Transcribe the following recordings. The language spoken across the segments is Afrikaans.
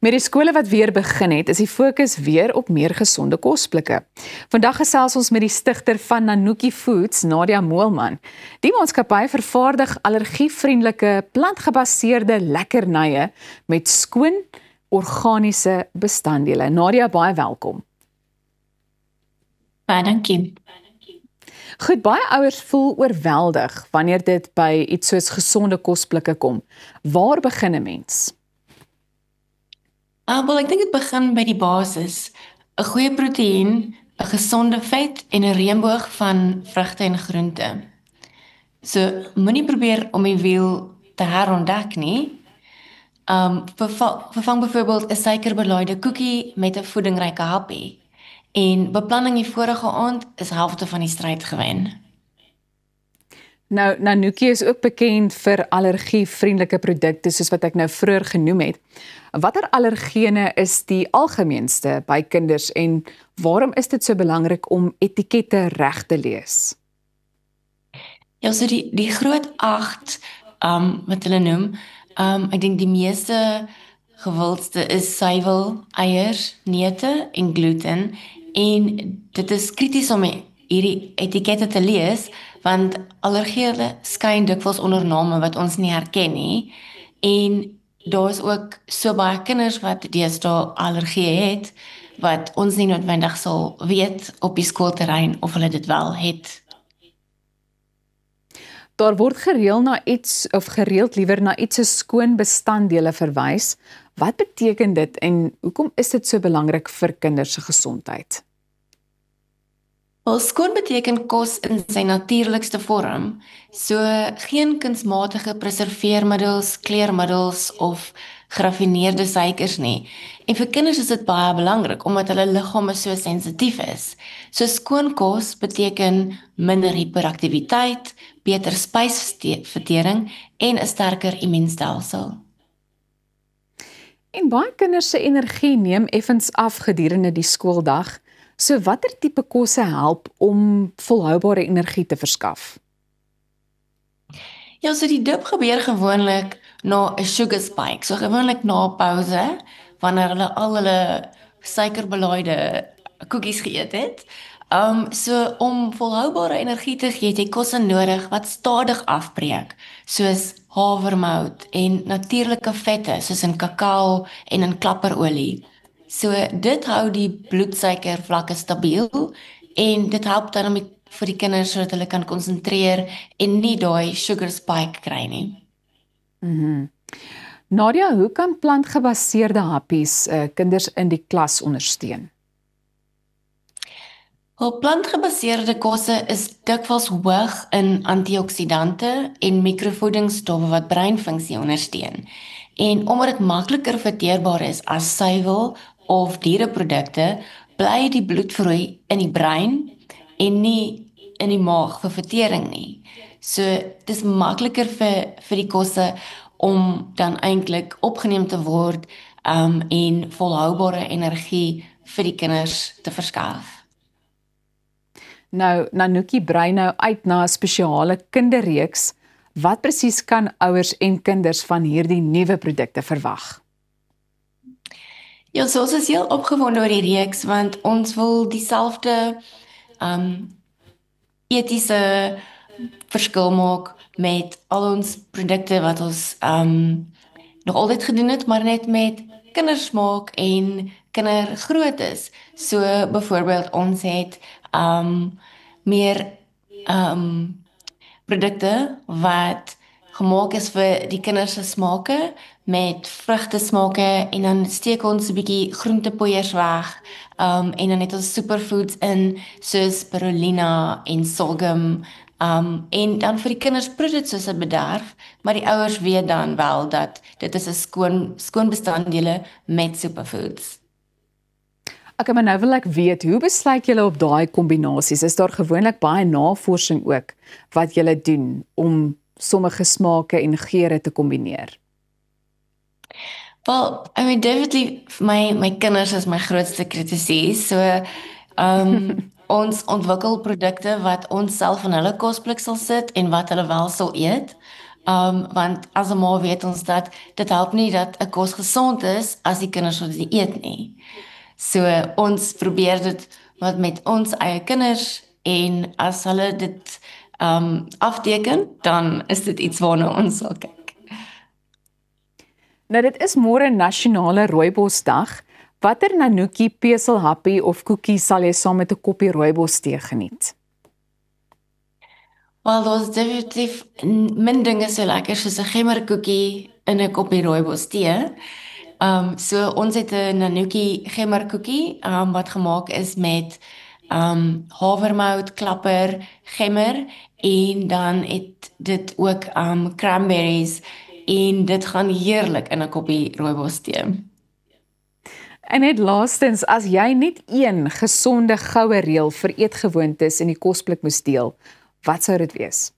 Met die skole wat weer begin het, is die fokus weer op meer gesonde kosblikke. Vandag gesels ons met die stigter van Nanuki Foods, Nadia Moelman. Die maatskappy vervaardig allergievriendelike plantgebaseerde lekkernye met skoon organiese bestanddele. Nadia, baie welkom. Baie dankie. Goed, baie ouers voel oorweldig wanneer dit by iets soos gesonde kosblikke kom. Waar begin 'n mens? Wel, ek dink dit begin by die basis. 'n Goeie proteïen, 'n gesonde vet en 'n reënboog van vrugte en groente. So, moenie probeer om die wiel te herontdek nie. Vervang byvoorbeeld 'n suikerbelaaide koekie met 'n voedingryke happie. En beplanning die vorige aand is helfte van die stryd gewen. Nou, Nanuki is ook bekend vir allergievriendelike produkte, soos wat ek nou vroeër genoem het. Watter allergene is die algemeenste by kinders en waarom is dit so belangrik om etikette reg te lees? Ja, so die groot 8, wat hulle noem, ek dink die meeste gewildste is suiwel, eiers, neute en gluten. En dit is krities om hierdie etikette te lees, want allergene skyn dikwels onder name wat ons nie herken nie. En daar is ook so baie kinders wat deesdae allergie het, wat ons nie noodwendig sal weet op die skoolterrein of hulle dit wel het. Daar word gereeld liewer na iets soos skoon bestanddele verwys. Wat beteken dit en hoekom is dit so belangrik vir kinders se gesondheid? Wel, skoon beteken kos in sy natuurlikste vorm, so geen kunsmatige preserveermiddels, kleurmiddels of geraffineerde suikers nie. En vir kinders is dit baie belangrik, omdat hulle liggame so sensitief is. So skoon kos beteken minder hiperaktiwiteit, beter spysvertering en 'n sterker immuunstelsel. En baie kinders se energie neem effens af gedurende die skooldag. So watter tipe kosse help om volhoubare energie te verskaf? Ja, so die dip gebeur gewoonlik na 'n sugar spike, so gewoonlik na 'n pouse, wanneer hulle al hulle suikerbelaaide koekies geëet het. So om volhoubare energie te gee, het jy kosse nodig wat stadig afbreek, soos havermout en natuurlike vette, soos in kakao en in klapperolie. So dit hou die bloedsuikervlakke stabiel en dit help dan vir die kinders sodat hulle kan konsentreer en nie daai sugar spike kry nie. Nadia, hoe kan plantgebaseerde happies kinders in die klas ondersteun? Wel, plantgebaseerde kosse is dikwels hoog in antioksidante en mikrovoedingsstowwe wat breinfunksie ondersteun. En omdat dit makliker verteerbaar is as suiwel of diereprodukte, bly die bloedvloei in die brein en nie in die maag vir vertering nie. So dit is makliker vir die kosse om dan eintlik opgeneem te word en volhoubare energie vir die kinders te verskaf. Nou, Nanuki brei nou uit na 'n spesiale kinderreeks. Wat presies kan ouers en kinders van hierdie nuwe produkte verwag? Ja, so ons is heel opgewonde oor die reeks, want ons wil dieselfde etiese verskil maak met al ons produkte wat ons nog altyd gedoen het, maar net met kindersmaak en kindergrootes. So byvoorbeeld ons het meer produkte wat gemaak is vir die kinders se smake met vrugtesmake en dan steek ons 'n bietjie groentepoeiers weg en dan het ons superfoods in soos spirulina en sorghum en dan vir die kinders proe dit soos 'n bederf, maar die ouers weet dan wel dat dit is 'n skoon bestanddele met superfoods. Okay, maar nou wil ek weet, hoe besluit julle op daai kombinasies? Is daar gewoonlik baie navorsing ook wat julle doen om sommige smake en geure te kombineer? Wel, I mean, definitely, my kinders is my grootste kritisie, so ons ontwikkel produkte wat ons self in hulle kosblik sal sit en wat hulle wel sal eet. Want as 'n ma weet ons dat dit help nie dat 'n kos gesond is as die kinders dit eet nie. So ons probeer dit met ons eie kinders en as hulle dit afteken, dan is dit iets waarna ons sal kyk. Nou dit is môre nasionale rooibosdag. Watter Nanuki, peselhappie of koekie sal jy saam met 'n koppie rooibos tee geniet? Wel, daar's definitief min dinge so lekker soos 'n gemmerkoekie in 'n koppie rooibos tee. So ons het 'n Nanuki gemmerkoekie wat gemaak is met havermout, klapper, gemmer en dan het dit ook cranberries en dit gaan heerlik in 'n koppie rooibos tee. En net laastens, as jy net een gesonde goue reël vir eetgewoontes in die kosblik moes deel, wat sou dit wees?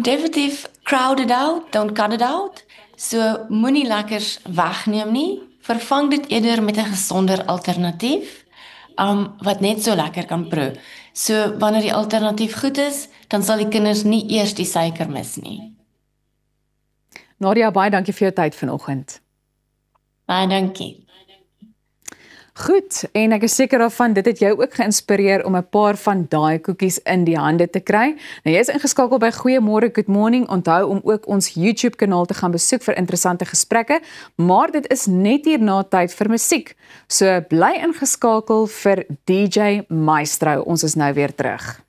Definitief crowd it out, don't cut it out. So moenie lekkers wegneem nie. Vervang dit eerder met 'n gesonder alternatief, wat net so lekker kan proe. So wanneer die alternatief goed is, dan sal die kinders nie eers die suiker mis nie. Nadia, baie dankie vir jou tyd vanoggend. Baie dankie. Goed, en ek is seker daarvan dit het jou ook geïnspireer om 'n paar van daai koekies in die hande te kry. Nou jy is ingeskakel by Goeiemôre Good Morning. Onthou om ook ons YouTube kanaal te gaan besoek vir interessante gesprekke, maar dit is net hierna tyd vir musiek. So bly ingeskakel vir DJ Maestro. Ons is nou weer terug.